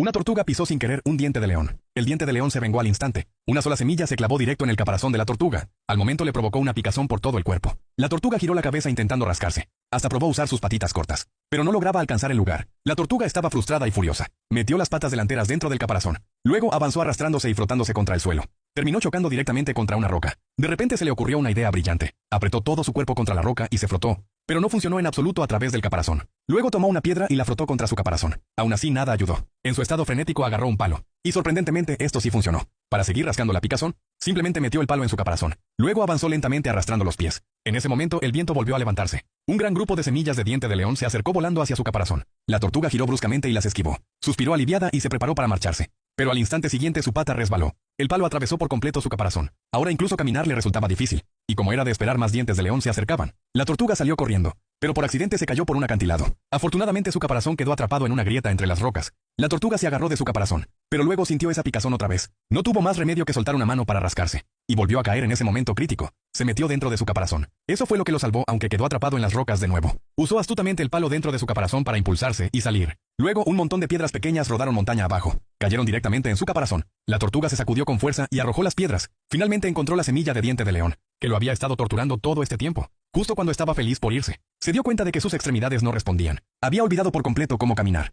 Una tortuga pisó sin querer un diente de león. El diente de león se vengó al instante. Una sola semilla se clavó directo en el caparazón de la tortuga. Al momento le provocó una picazón por todo el cuerpo. La tortuga giró la cabeza intentando rascarse. Hasta probó usar sus patitas cortas. Pero no lograba alcanzar el lugar. La tortuga estaba frustrada y furiosa. Metió las patas delanteras dentro del caparazón. Luego avanzó arrastrándose y frotándose contra el suelo. Terminó chocando directamente contra una roca. De repente se le ocurrió una idea brillante. Apretó todo su cuerpo contra la roca y se frotó. Pero no funcionó en absoluto a través del caparazón. Luego tomó una piedra y la frotó contra su caparazón. Aún así nada ayudó. En su estado frenético agarró un palo. Y sorprendentemente esto sí funcionó. Para seguir rascando la picazón, simplemente metió el palo en su caparazón. Luego avanzó lentamente arrastrando los pies. En ese momento el viento volvió a levantarse. Un gran grupo de semillas de diente de león se acercó volando hacia su caparazón. La tortuga giró bruscamente y las esquivó. Suspiró aliviada y se preparó para marcharse. Pero al instante siguiente su pata resbaló. El palo atravesó por completo su caparazón. Ahora incluso caminar le resultaba difícil. Y como era de esperar, más dientes de león se acercaban. La tortuga salió corriendo. Pero por accidente se cayó por un acantilado. Afortunadamente su caparazón quedó atrapado en una grieta entre las rocas. La tortuga se agarró de su caparazón, pero luego sintió esa picazón otra vez. No tuvo más remedio que soltar una mano para rascarse. Y volvió a caer en ese momento crítico. Se metió dentro de su caparazón. Eso fue lo que lo salvó, aunque quedó atrapado en las rocas de nuevo. Usó astutamente el palo dentro de su caparazón para impulsarse y salir. Luego un montón de piedras pequeñas rodaron montaña abajo. Cayeron directamente en su caparazón. La tortuga se sacudió con fuerza y arrojó las piedras. Finalmente encontró la semilla de diente de león, que lo había estado torturando todo este tiempo. Justo cuando estaba feliz por irse, se dio cuenta de que sus extremidades no respondían. Había olvidado por completo cómo caminar.